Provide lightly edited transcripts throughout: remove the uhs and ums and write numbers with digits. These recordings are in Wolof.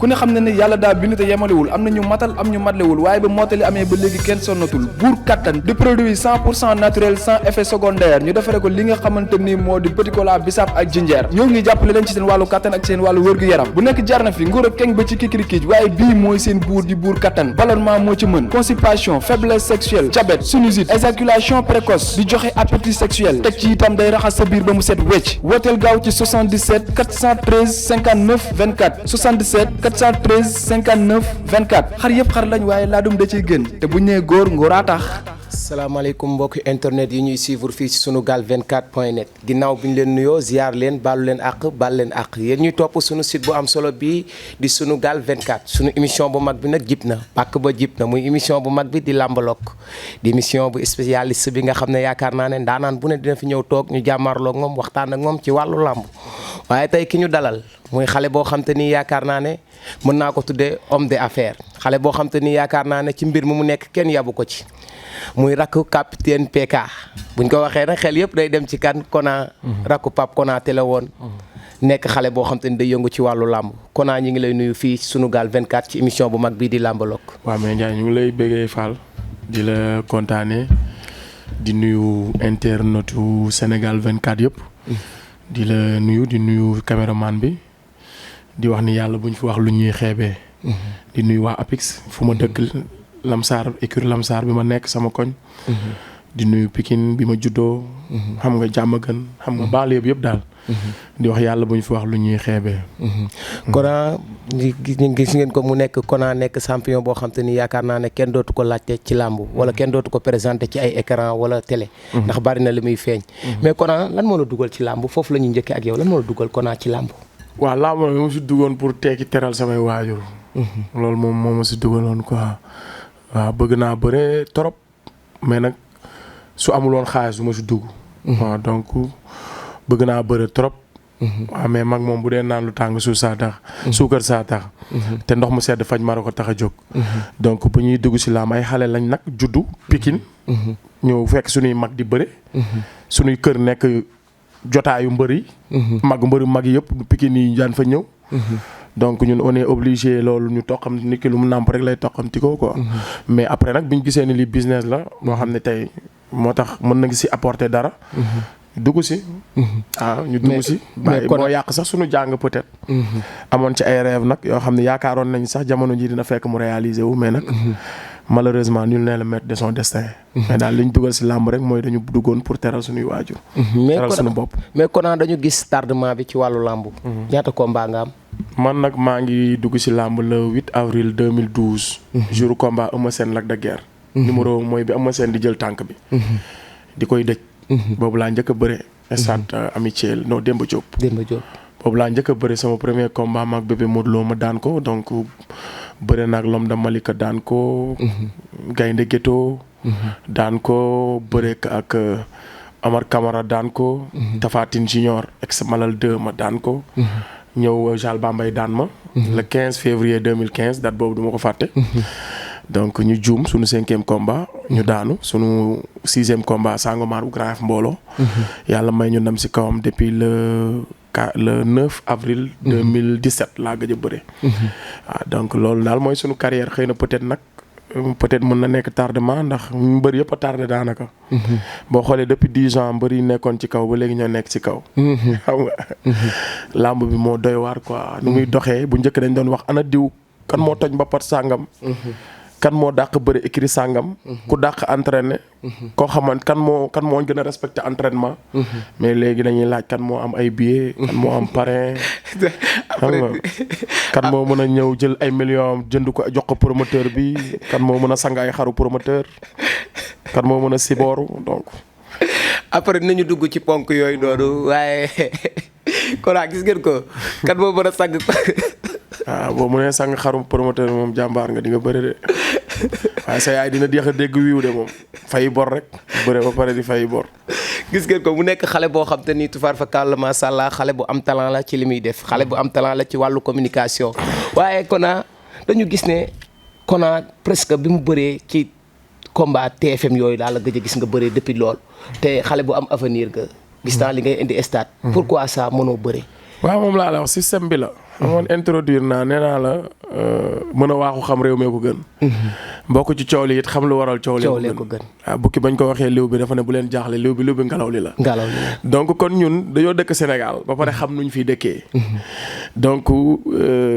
ku ne xam ne ne yàlla daa bind te yemalewul am na ñu matal am ñu matlewul waaye ba mottali amee ba léegi kenn sonnatul buur kattan di produit 100% naturel sans effet secondaire ñu defare ko li nga xamante ni moo di petit cola bisaab ak jinjeer ñoo ngi jàppale leen ci seen wàllu kattan ak seen wàllu wërgu-yaram bu nekk jarna fi nguur ak keng ba ci kikirikiij waaye bii mooy seen buur di buur kattan ballonnement moo ci mën constipation faiblesse sexuelle diabète sinusite éjaculation précoce di joxe appétit sexuel teg ci itam day raxas sa biir ba mu set wecc wooteel gaaw ci 77 413 59 24 77 413 59 24 xar yëpp xar lañ waaye laadum da ciy gën te bu ñu nee góor ngóoraa tax. salaamaaleykum mbokki internet yi ñuy suivre fii ci sunugal24.net ginnaaw bi ñu leen nuyoo ziar leen baalu leen àq baal leen àq yéen ñuy topp sunu site bu am solo bii di sunugal 24 sunu émission bu mag bi nag jib na pàkk ba jib na muy émission bu mag bi di làmbaloog di émission bu spécialiste bi nga xam ne yaakaar naa ne ndaanaan bu ne dina fi ñëw toog ñu jàmmarloog moom waxtaan ak moom ci wàllu làmb waaye tey ki ñu dalal muy xale boo xam te ni yaakaar naa ne mën naa ko tuddee homme d'affaires xale boo xam te ni yaakaar naa ne ci mbir mu nekk kenn yabu ko ci muy rakku capitaine PK buñ ko waxee nag xel yëpp day dem ci kan Kona rakku Pape Kona te la woon nekk xale boo xam te ni day yëngu ci wàllu làmb Kona ñi ngi lay nuyu fii Sunugal 24 ci émission bu mag bii di làmbaloog. waaw mais Ndiaye ñu ngi lay bëggee Fall di la kontaane di nuyu internetu Sénégal 24 yëpp di la nuyu di nuyu caméraman bi di wax ni yàlla buñ fi wax lu ñuy xeebee di nuyu waa Apix fu ma dëkk Lamsaar écurie Lamsaar bi ma nekk sama koñ di nuyu Pikine bi ma juddoo xam nga Diamaguène xam nga banlieue bi yëpp daal di wax yàlla bu ñu fi wax lu ñuy xeebee Kona gis ngeen ko mu nekk Kona nekk champion boo xam te ni yaakaar naa ne kenn dootu ko laajte ci làmb wala kenn dootu ko présenté ci ay écran wala télé ndax bari na li muy feeñ mais Kona lan moo la dugal ci làmb foofu la ñuy njëkkee ak yow lan moo la dugal Kona ci làmb waaw làmb nag ma si duggoon pour tekki teral samay waajur loolu moom moo ma si dugaloon quoi waaw bëgg naa bëre trop mais nag su amul woon xaalis du ma si dugg. waaw donc bëgg naa bëre trop. waaw mais mag moom bu dee naan lu tàng suukar saa tax. te ndox mu sedd faj mara ko tax a jóg. donc bu ñuy dugg si laam ay xale lañ nag juddu Pikine. ñëw fekk suñuy mag di bëre. suñuy kër nekk jotaayu mbër yi. mbëru mag yëpp Pikine yi daan fa ñëw. donc ñun on est obligé loolu ñu toqam nit ki lu mu nàmp rek lay toqamti ko quoi. mais après nag bi ñu gisee ni li business la moo xam ne tey moo tax mën na ngi si apporter dara. dugg si. ñu dugg si. bàyyi moo yàq sax suñu jàng peut-être. amoon ci ay rêve nag yoo xam ne yaakaaroon nañ sax jamono ji dina fekk mu réaliser wu mais nag. malheureusement nul n'est le maître de son destin. mais daal li ñu dugal si làmb rek mooy dañu duggoon pour teral suñuy waajur. teral suñu bopp. mais Kona dañu gis tardement bi ci wàllu làmb. ñaata combat nga am. man nag maa ngi dugg ci làmb le 8 avril 2012. jour combat Eumeu Sène Lac de Guiers. numéro mooy bi Eumeu Sène di jël tànk bi. di koy dëj. boobu laa njëkk a bëre. stade amitié non Demba Diop. boobu laa njëkk a bëre sama premier combat maag bébé Modou Lo ma daan ko donc bëre naag Lom da Malika daan ko. Gaynde Ghetto. daan ko bëre ak Amar Camara daan ko. Tapha Tine Junior ex Malal 2 ma daan ko. ñëw Jal Bambay daan ma. le 15 février 2015 date boobu du ma ko fàtte. donc ñu juum sunu 5e combat. ñu daanu sunu 6e combat Sangomar bu Grand Yoff mbooloo. yàlla may ñu ndam si kawam depuis le 9 avril 2017 laa gëj a bëre. waaw donc loolu daal mooy sunu carrière xëy na peut-être mën na nekk tardement ndax mbër yëpp a tardé daanaka. boo xoolee depuis 10 ans mbër yi nekkoon ci kaw ba léegi ñoo nekk ci kaw. xam nga làmb bi moo doy waar quoi. nu muy doxee bu njëkk dañ doon wax ana diw kan moo toj mbapat sàngam. kan moo dàq bëri écrit sàngam. ku dàq entraîné. koo xamante kan moo gën a respecté entraînement. mais léegi dañuy laaj kan moo am ay billets. kan moo am parrain. xam nga kan moo mën a ñëw jël ay millions jënd ko jox ko promoteur bi kan moo mën a sang ay xaru promoteur. kan moo mën a sibooru donc. après nañu dugg ci ponk yooyu noonu waaye Kona gis ngeen ko kan moo mën a sang. boo mënee sang xarum promoteur moom jàmbaar nga di nga bëri de waaye sa yaay dina jeex a dégg wiiw de moom fay bor rek bëre ba pare di fay bor. gis ngeen ko mu nekk xale boo xam te ni tufaar fa kàlla macha allah xale bu am talent la ci li muy def xale bu am talent la ci wàllu communication waaye Kona dañu gis ne Kona presque bi mu bëree ci combat TFM yooyu daal la gëj a gis nga bëree depuis lool te xale bu am avenir nga gis naa li ngay indi stade. pourquoi ça mënoo bëree. waaw moom laa la wax système bi la xamoon introduire naa nee naa la mën a waaxu xam réew mee ko gën. mbokk ci coow li it xam lu waral coow lee ko gën. waaw bukki bañ ko waxee liw bi dafa ne bu leen jaaxle liw bi ngelaw li la. donc kon ñun dañoo dëkk Sénégal ba pare xam nuñ fiy dëkkee. donc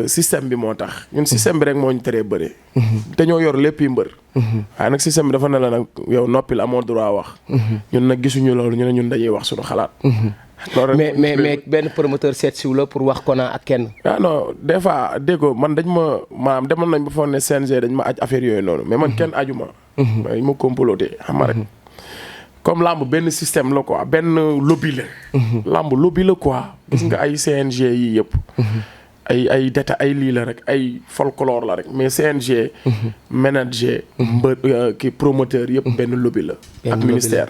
système bi moo tax ñun système bi rek moo ñu teree bëre. dañoo yor lépp yi mbër. waaye nag système bi dafa ne la nag yow noppil amoo droit wax. ñun nag gisuñu loolu ñu ne ñun dañuy wax suñu xalaat. mais benn promoteur seet siw la pour wax Kona ak kenn. ah non des fois déggoo man dañ ma maanaam demoon nañ ba foog ne CNG dañ ma aj affaire yooyu noonu mais man kenn aju ma. dañ ma comploté xam nga rek. comme lamb benn système la quoi benn lobby la. lamb lobby la quoi. gis nga ay CNG yi yëpp. ay détails ay lii la rek ay folklore la rek mais CNG. manager mbër ki promoteur yëpp benn lobby la. ak ministère.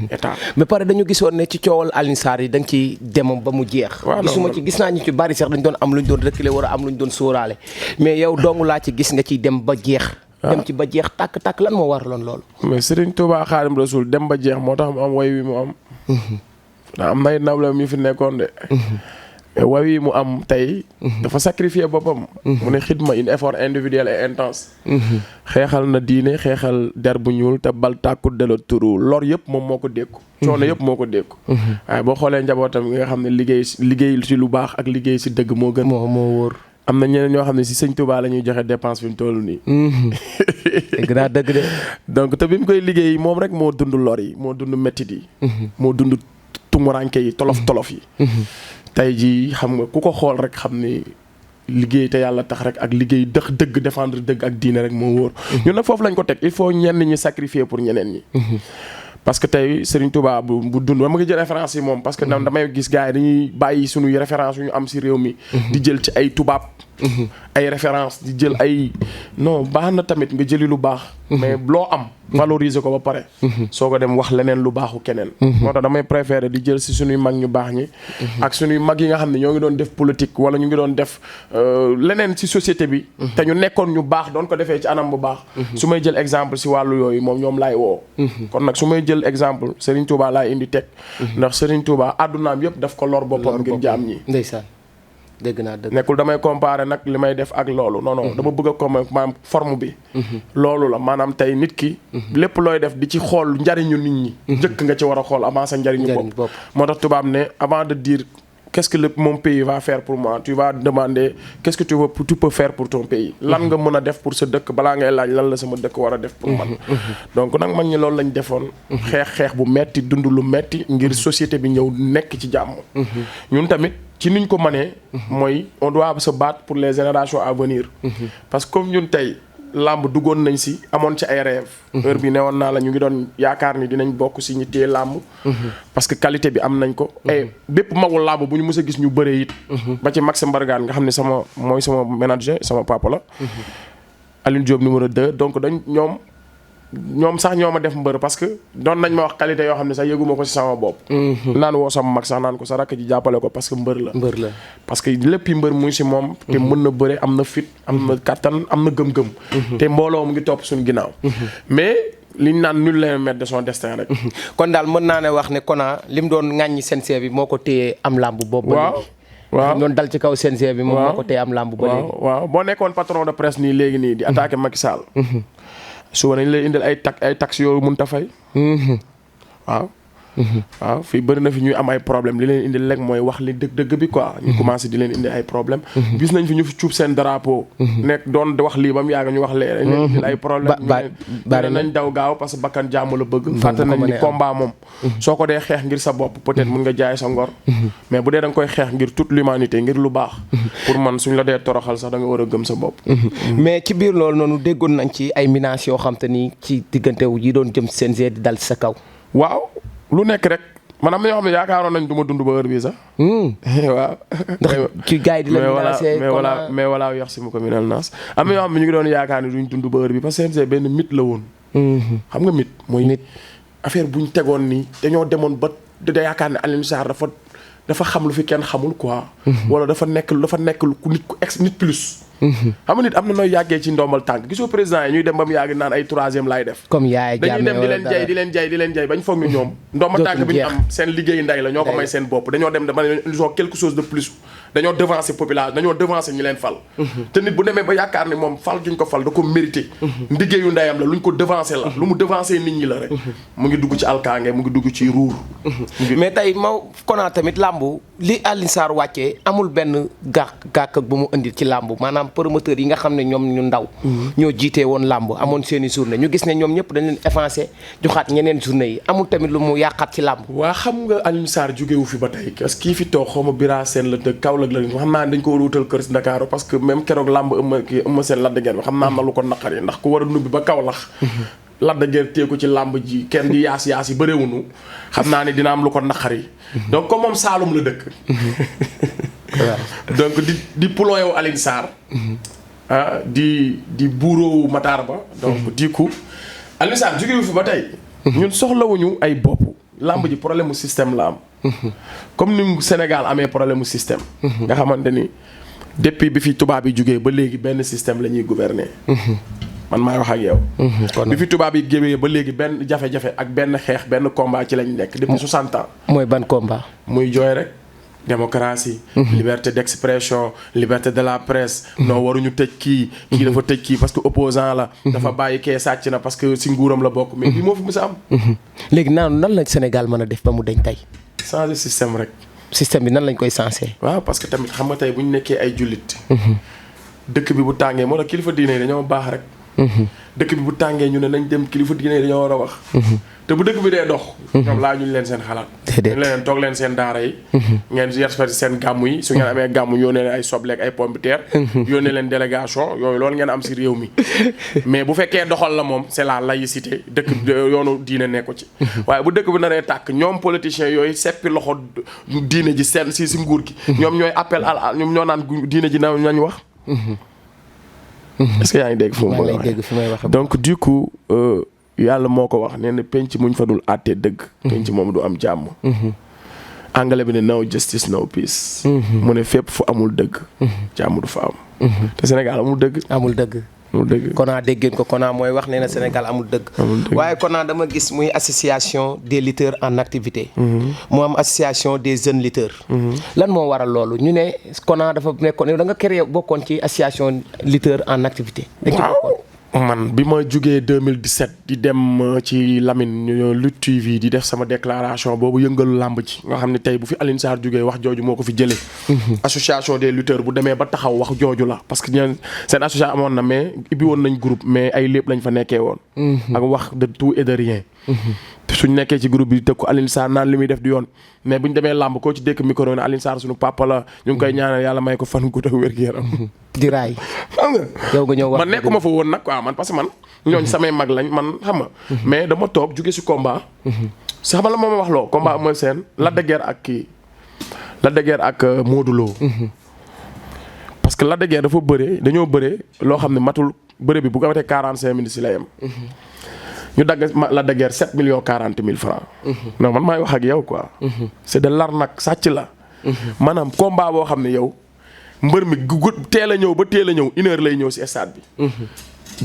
état mais pare dañu gisoon ne ci coowal Alioune Sarr yi da nga ciy demam ba mu jeex. gisuma ci gis naa ñu ci bari sax dañ doon am lu ñu doon reculer war a am lu ñu doon sóoraale mais yow dong laa ci gis nga ciy dem ba jeex. dem ci ba jeex tàkk lan moo waraloon loolu. mais Serigne Touba Xaadim Rasul dem ba jeex moo tax mu am way wi mu am. ndax am nay nawle mi fi nekkoon de. way wi mu am tey. dafa sacrifier boppam. mu ne xidma une effort individuel et intense. xeexal na diine xeexal der bu ñuul te bal tàkkut de la turu lor yëpp moom moo ko dékku. coono yëpp moo ko dékku. waaye boo xoolee njabootam gi nga xam ne liggéey si lu baax ak liggéey si dëgg moo gën. moo wóor. am na ñeneen ñoo xam ne si sëñ Touba la ñuy joxe dépense fi mu toll nii. dëgg naa dëgg de. donc te bi mu koy liggéey moom rek moo dund lor yi moo dund mettit yi. moo dund tumuranke yi tolof yi. tey jii xam nga ku ko xool rek xam ni liggéey te yàlla tax rek ak liggéey dëgg défendre dëgg ak diine rek moo wóor. ñun nag foofu lañ ko teg il faut ñenn ñi sacrifier pour ñeneen ñi. parce que tey Serigne Touba bu dund dama ngi jël référence yi moom parce que damay gis gars yi dañuy bàyyi suñuy référence yu ñu am si réew mi. di jël ci ay tubaab. ay référence di jël ay non baax na tamit nga jëli lu baax. mais loo am valoriser ko ba pare. soo ko dem wax leneen lu baaxu keneen. moo tax damay préférer di jël si suñuy mag ñu baax ñi. ak suñuy mag yi nga xam ne ñoo ngi doon def politique wala ñu ngi doon def leneen si société bi. te ñu nekkoon ñu baax doon ko defee ci anam bu baax. su may jël exemple si wàllu yooyu moom ñoom laay woo. kon nag su may jël exemple Serigne Touba laay indi teg. ndax Serigne Touba àddunaam yëpp daf ko lor boppam ngir jaam ñi. ndeysaan dëgg naa dëgg. nekkul damay comparer nag li may def ak loolu non dama bëgg a comme maanaam forme bi. loolu la maanaam tey nit ki. lépp looy def di ci xool njariñu nit ñi. njëkk nga ci war a xool avant sa njariñu bopp. moo tax tubaab ne avant de dire qu'est-ce que mon pays va faire pour moi tu vas demander qu'est-ce que tu peux faire pour ton pays. lan nga mën a def pour sa dëkk balaa ngay laaj lan la sama dëkk war a def pour man. donc nag mag ñi loolu lañ defoon. xeex bu metti dund lu metti ngir société bi ñëw nekk ci jàmm. ñun tamit. ci niñ ko mënee. mooy on doit se battre pour les générations à venir. parce que comme ñun tey làmb duggoon nañ si amoon ci ay rêve. heure bi newoon naa la ñu ngi doon yaakaar ni dinañ bokk si ñi téye làmb. parce que qualité bi am nañ ko. et bépp magul làmb bu ñu mës a gis ñu bëree it. ba ci Max Mbargane nga xam ne sama manager sama papa la. Aline Diop numéro 2 donc ñoom sax ñoo ma def mbër parce que doon nañ ma wax qualité yoo xam ne sax yëguma ko ci sama bopp. naan woo sama mag sax naan ko sa rakk ji jàppale ko parce que mbër la. parce que lépp yi mbër muy si moom. te mën na bëre am na fit am na kattan am na gëm-gëm. te mbooloo mu ngi topp suñu ginnaaw. mais liñ naan nul n'est maître de son destin rek. kon daal mën naa ne wax ne Kona lim doon ŋàññi CNG bi moo ko téye am làmb boobu. waaw doon dal ci kaw CNG bi. moom moo ko téye am làmb ba léegi. waaw boo nekkoon patron de presse nii léegi nii di attaquer Macky Sall. suba nañ lay indil ay taxes yoo mun ta fay. waaw. waaw fii bëri na fi ñuy am ay problème li leen indil rek mooy wax li dëgg bi quoi. ñu commencé di leen indi ay problème gis nañ fi ñu fi cuub seen drapeau. nekk doon wax lii ba mu yàgg ñu wax lee dañ leen indil ay problème bari nañ daw gaaw parce que bakkan jàmm la bëgg. fàtte nañ ni combat moom. soo ko dee xeex ngir sa bopp peut-être mun nga jaay sa ngor. mais bu dee da nga koy xeex ngir toute l'humanité ngir lu baax. pour man suñ la dee toroxal sax da nga war a gëm sa bopp. mais ci biir loolu noonu déggoon nañ ci ay menaces yoo xam te ni ci diggante wu yi doon jëm CNG di dal sa kaw. waaw lu nekk rek man am na ñoo xam ne yaakaaroon nañ du ma dund ba heure bii sax. waaw. ndax ci gars yi di la menacé mais voilà yox si mu ko minal naas am na ñoo xam ne ñu ngi doon yaakaar ni duñ dund ba heure bi parce que CNG benn mythe la woon. xam nga mythe mooy nit affaire buñ tegoon nii dañoo demoon ba da yaakaar ne Alioune Sarr dafa xam lu fi kenn xamul quoi. wala dafa nekk ku nit ku nit plus. xam nga nit am na nooy yàggee ci ndombal tànk gisoo président yi ñuy dem ba mu yàgg naan ay troisième laay def. comme yaay dañuy dem di leen jay bañ foog ñu ñoom. ndombal tànk bi ñu am seen liggéey nday la ñoo ko may seen bopp dañoo dem dama ne ils ont quelque chose de plus dañoo devancer population dañoo devancer ñi leen fal. te nit bu demee ba yaakaar ni moom fal giñ ko fal da ko mérité. liggéeyu ndeyam la luñ ko devancer la lu mu devancer nit ñi la rek. mu ngi dugg ci alkaange mu ngi dugg ci ruur. mais tey Kona tamit làmb li Alioune Sarr wàccee amul benn gàkk bu mu indi ci làmb maanaam promoteur yi nga xam ne ñoom ñu ndaw. ñoo jiitee woon làmb amoon seeni journée ñu gis ne ñoom ñëpp dañ leen effacé joxaat ñeneen journée yi amul tamit lu mu yàqaat ci làmb. waa xam nga Alioune Sarr jógewu fi ba tey parce que kii fi toog xaw ma Bira Sène la dëkk Kaolack la xam naa dañ ko war a wutal kër si Dakar parce que même keroog làmb Eumeu Sène Lac de Guiers bi xam naa am na lu ko naqari ndax ku war a nubbi ba Kaolack. Lac de Guiers téye ko ci làmb ji kenn di yaas yi bëreewunu xam naa ne dina am lu ko naqari. donc comme moom Saalum la dëkk. donc di puloo yow Alioune Sarr. di buuroo Matar Ba. donc di ko Alioune Sarr jógewu fi ba tey. ñun soxlawuñu ay bopp. làmb ji problème mu système la am. comme ni Sénégal amee problème mu système. nga xamante ni depuis bi fi tubaab yi jógee ba léegi benn système la ñuy gouverner. man maay wax ak yow. bi fi tubaab yi géwee ba léegi benn jafe-jafe ak benn xeex benn combat ci lañ nekk depuis 60 ans. mooy ban combat. muy jooy rek. démocratie. liberté d'expression liberté de la presse. non waruñu tëj kii dafa tëj kii parce que opposant la. dafa bàyyi kee sàcc na parce que si nguuram la bokk mais bii moo fi mës a am. léegi nan la Sénégal mën a def ba mu dañ tey. changer système rek. système bi nan lañ koy sensé. waaw parce que tamit xam nga tey bu ñu nekkee ay jullit. dëkk bi bu tàngee moo tax kilifa diine yi dañoo baax rek. dëkk bi bu tàngee ñu ne nañ dem kilifa diine yi dañoo war a wax. te bu dëkk bi dee dox. ñoom laa ñu leen seen xalaat. ñu leen toog leen seen daara yi. ngeen respecté seen gàmmu yi su ngeen amee gàmmu yónnee leen ay sobleek ay pomme de terre. yónnee leen délégation yooyu loolu ngeen am si réew mi. mais bu fekkee doxal la moom c'est la laïcité dëkk yoonu diine nekku ci. waaye bu dëkk bi naree tàkk ñoom politiciens yooyu seppi loxo diine ji seen si nguur gi. ñoom ñooy appel à ñoom ñoo naan diine ji nañ wax. est-ce que yaa ngi dégg fu may waxee donc du coup yàlla moo ko wax nee na penc muñ fa dul àttee dëgg. penc moom du am jàmm. anglais bi ne no justice no peace. mu ne fépp fu amul dëgg. jàmm du fa am. te Sénégal amul dëgg. amul dëgg. Kona dégg ngeen ko Kona mooy wax nee na Sénégal amul dëgg. waaye Kona dama gis muy association des lutteurs en activité. mu am association des jeunes lutteurs. lan moo waral loolu ñu ne Kona dafa nekkoon da nga créé bokkoon ci association lutteurs en activité. waaw man bi ma jugee 2017 di dem ci Lamine Lutte TV di def sama déclaration boobu yëngalu làmb ji nga xam ne tey bu fi Alioune Sarr jugee wax jooju moo ko fi jëlee. association des lutteurs bu demee ba taxaw wax jooju la parce que ñoom seen association amoon na mais ibbi woon nañ groupe mais ay lépp lañ fa nekkee woon. ak wax de tout et de rien. suñ nekkee ci groupe bi teg ko Alioune Sarr naan li muy def di yoon mais buñ demee làmb koo ci dékk micro ne Alioune Sarr suñu papa la ñu ngi koy ñaanal yàlla may ko fan gudd ak wér-gu-yaram. di raay. xam nga yow nga ñëw wax man nekkuma fa woon nag quoi man parce que man. ñooñ samay mag lañ man xam nga. mais dama toog jóge si combat. si xamal la moo ma wax loo combat Eumeu Sène Lac de Guiers ak kii Lac de Guiers ak Modou Lo. parce que Lac de Guiers dafa bëree dañoo bëree loo xam ne matul bëre bi bu ko watee 45 minutes si la yem. ñu dagg Lac de Guiers 7 millions 40 mille francs. non man maay wax ak yow quoi. c'est de l'arnaque sàcc la. maanaam combat boo xam ne yow mbër mi teel a ñëw ba teel a ñëw 1h lay ñëw si stade bi.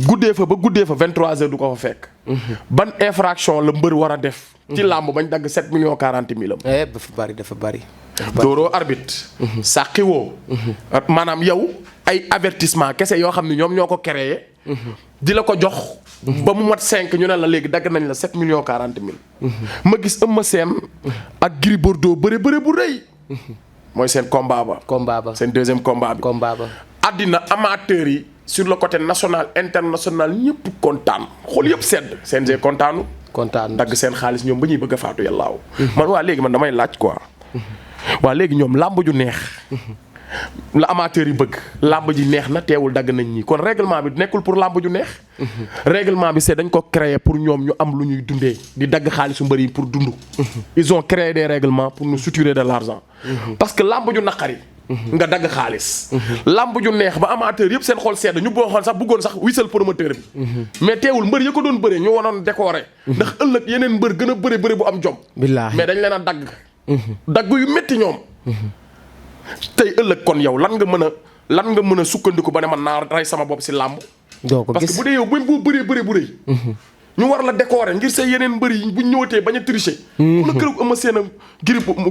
guddee fa ba guddee fa 23h du ko fa fekk. ban infraction la mbër war a def. ci làmb bañ dagg 7 millions 40 mille am. dafa bari. dooroo arbitre. sàqiwoo. maanaam yow ay avertissement kese yoo xam ne ñoom ñoo ko créé. di la ko jox. ba mu mat 5 ñu ne la léegi dagg nañ la 7 millions 40 mille. ma gis Eumeu Sène ak Gris Bordeaux bëre bu rëy. mooy seen combat ba. seen deuxième combat bi. àddina amateurs yi sur le côté national international ñëpp kontaan xool yëpp sedd CNG kontaan dagg seen xaalis ñoom ba ñuy bëgg a faatu yàllaaw. man waa léegi man damay laaj quoi. waa léegi ñoom làmb ju neex. la amateur yi bëgg làmb ji neex na teewul dagg nañ ñi kon règlement bi nekkul pour làmb ju neex. règlement bi c'est dañ ko créer pour ñoom ñu am lu ñuy dundee di dagg xaalisu mbër yi pour dund. ils ont créé des règlements pour nous suturer de l'argent. parce que làmb ju naqari. nga dagg xaalis. làmb ju neex ba amateur yëpp seen xol sedd ñu boo xoon sax bëggoon sax wisal promoteur bi. mais teewul mbër ya ko doon bëree ñu wanoon décorer. ndax ëllëg yeneen mbër gën a bëre bu am jom. billaahi mais dañ leen a dagg. dagg yu métti ñoom. tey ëllëg kon yow lan nga mën a sukkandiku ba ne man naa rey sama bopp si làmb. doo ko gis parce que bu dee yow bu bëree bu rëy. ñu war la décorer ngir say yeneen mbër yi bu ñëwatee bañ a tricher. mu la kër Eumeu Sène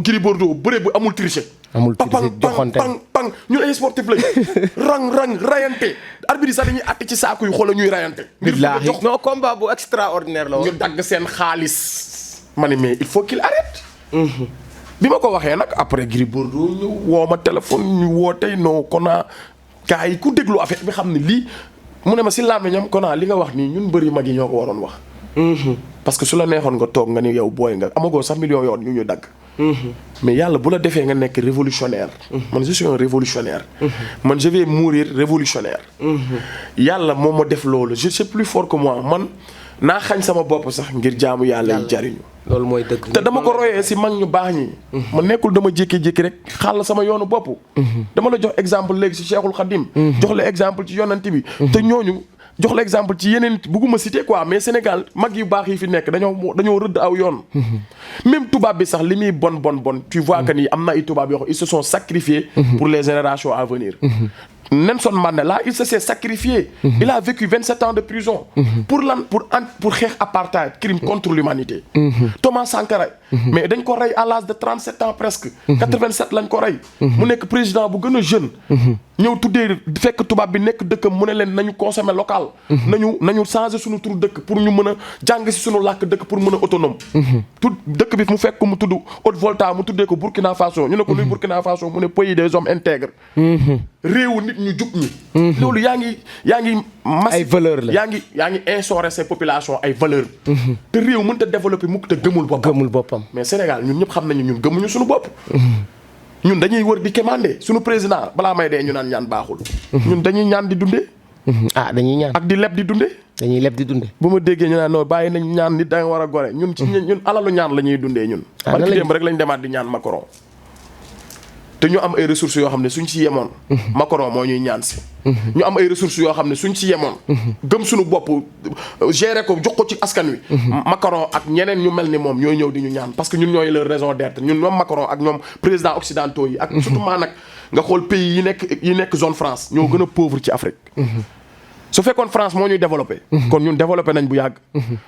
Gris Bordeaux bëree bu amul tricher. amul tricher joxonte pang ñun ay sportif lañ rang rayante arbitre sax dañuy àtte ci saako yu xoolal ñuy rayante. billaahi non combat bu extraordinaire la woon. ñu dagg seen xaalis. ma ne mais il faut qu'il arrête. bi ma ko waxee nag après Gris Bordeaux ñu woo ma téléphone ñu woo tey non Kona gars yi ku déglu affaire bi xam ne lii mu ne ma si làmmiñam Kona li nga wax nii ñun bëri mag yi ñoo ko waroon wax. parce que su la neexoon nga toog nga ni yow booy nga amagoo sax million yoon ñu dagg. mais yàlla bu la defee nga nekk révolutionnaire. man je suis un révolutionnaire. man je vais mourir révolutionnaire. yàlla moo ma def loolu je suis plus fort que moi man naa xañ sama bopp sax ngir jaamu yàlla yi jariñu. loolu mooy dëgg. te dama ko royee si mag ñu baax ñi. ma nekkul dama jékki-jékki rek xàll sama yoonu bopp. dama la jox exemple léegi si Cheikhul Khadim. jox la exemple ci yonent bi. te ñooñu. jox la exemple ci yeneen bugguma citer quoi mais Sénégal mag yu baax yi fi nekk dañoo rëdd aw yoon. même tubaab bi sax li muy bon tu vois que ni am na ay tubaab yoo xam ils se sont sacrifiés. pour les générations à venir. Nelson Mandela il se s'est sacrifié. il a vécu 27 ans de prison. pour xeex apartheid crime contre l'humanité. Thomas Sankara. mais dañ ko rey à l'âge de 37 ans presque. 87 lañ ko rey. mu nekk président bu gën a jeune. ñëw tuddee fekk tubaab bi nekk dëkkam mu ne leen nañu consommer local. nañu changer suñu tur dëkk pour ñu mën a jàng si suñu làkk dëkk pour mën a autonome. tout dëkk bi mu fekk mu tudd Haute-Volta mu tuddee ko Burkina Faso ñu ne ko luy Burkina Faso mu ne pays des hommes intègres. réewu nit ñu jub ñi. loolu yaa ngi ay valeur la yaa ngi instaurer ces populations ay valeur te réew mënut a développer mukk te gëmul boppam. mais Sénégal ñun ñëpp xam nañu ñun gëmuñu suñu bopp. ñun dañuy wër di commandé suñu président balaa may dee ñu naan ñaan baaxul. ñun dañuy ñaan di dundee. dañuy ñaan ak di leb di dundee. dañuy leb di dundee. bu ma déggee ñu naan non bàyyi nañ ñaan nit da nga war a gore ñun ci ñun alalu ñaan la ñuy dundee ñun. barki démb rek lañ demaat di ñaan Macron. te ñu am ay ressources yoo xam ne suñ ci yemoon. Macron moo ñuy ñaan si. ñu am ay ressources yoo xam ne suñ ci yemoon. gëm suñu bopp gérer ko jox ko ci askan wi. Macron ak ñeneen ñu mel ni moom ñooy ñëw di ñu ñaan parce que ñun ñooy leur raison d'être ñun ñoom Macron ak ñoom président occidentaux yi. ak surtout nag nga xool pays yi nekk zone France ñoo gën a pauvre ci Afrique. su fekkoon France moo ñuy développé. kon ñun développé nañ bu yàgg.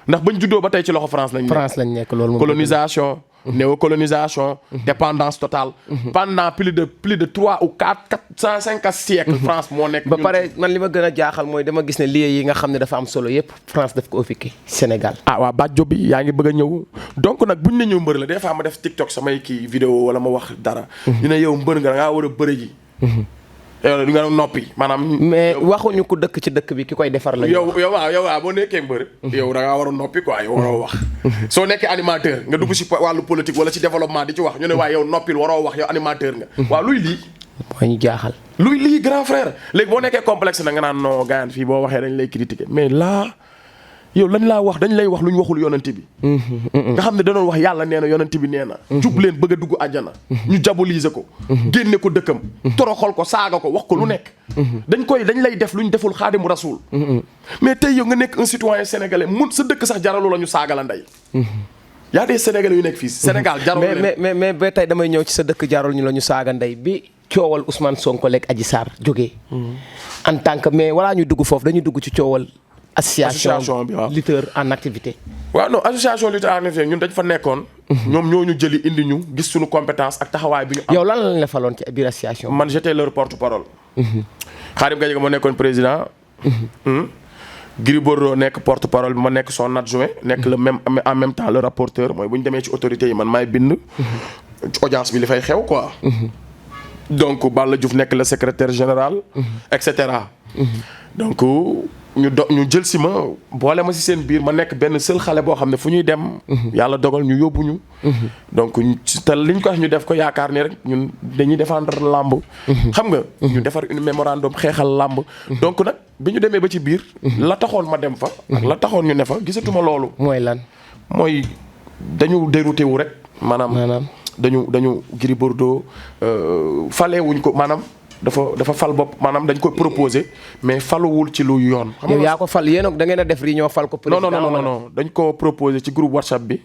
ndax bañ juddoo ba tey ci loxo France lañ nekk loolu moom colonisation. néocolonisation. dépendance totale. pendant plus de 3 ou 405 siècles. France moo nekk. ba pare man li ma gën a jaaxal mooy dama gis ne lieux yi nga xam ne dafa am solo yépp France daf ko occupé Sénégal. waa Badjo bi yaa ngi bëgg a ñëw donc nag buñ ne ñëw mbër la des fois ma def TikTok samay kii vidéo wala ma wax dara. ñu ne yow mbër nga da ngaa war a bëre ji. yow du nga noppi maanaam. mais waxuñu ko dëkk ci dëkk bi ki koy defar la. yow waaw boo nekkee mbër. yow da ngaa war a noppi quoi yow waroo wax. soo nekkee animateur nga dugg ci wàllu politique wala ci développement di ci wax ñu ne waaye yow noppil waroo wax yow animateur nga. waaw luy lii. moo ñu jaaxal. luy lii grand frère léegi boo nekkee complexe na nga naan non gars fii boo waxee dañ lay critiquer mais là. yow lañ laa wax dañ lay wax lu ñu waxul yonent bi. nga xam ne danoon wax yàlla nee na yonent bi nee na. jub leen bëgg a dugg àjjana. ñu diaboliser ko. génne ko dëkkam. toroxal ko saaga ko wax ko lu nekk. dañ lay def lu ñu deful xaadimu rasul. mais tey yow nga nekk un citoyen sénégalais sa dëkk sax jaralu la ñu saaga la ndey. y a des sénégalais yu nekk fii Sénégal jarul leen mais ba tey damay ñëw ci sa dëkk jarul ñu la ñu saaga ndey bi coowal Ousmane Sonko lekk Adji Sarr jógee. en tant que mais walaa ñu dugg foofu dañuy dugg ci coowal. association bi waaw lutteur en activité. waaw non association lutteur en activité ñun dañ fa nekkoon. ñoom ñoo ñu jëli indi ñu gis suñu compétence ak taxawaay bi ñu am. yow lan lañ la faloon ci biir association. man j'étais leur porte-parole. Khadim Gadiaga moo nekkoon président. Gris Bordeaux nekk porte-parole bi ma nekk son adjoint. nekk le même en même temps le rapporteur mooy bu ñu demee ci autorités yi man maay bind. audience bi li fay xew quoi. donc Balla Diouf nekk le secrétaire général. et cetera. donc. ñu jël si ma boole ma si seen biir ma nekk benn seul xale boo xam ne fu ñuy dem. yàlla dogal ñu yóbbu ñu. donc te liñ ko wax ñu def ko yaakaar ni rek ñun dañuy défendre làmb. xam nga. ñu defar une mémorandum xeexal làmb. donc nag bi ñu demee ba ci biir. la taxoon ma dem fa. ak la taxoon ñu ne fa gisatuma loolu. mooy lan. mooy dañu dérouté wu rek. maanaam dañu Gris Bordeaux falewuñ ko maanaam. dafa fal bopp maanaam dañ ko proposé mais faluwul ci lu yoon. xam nga yow yaa ko fal yéen da ngeen a def réunion fal ko. président non dañ ko proposé ci groupe WhatsApp bi.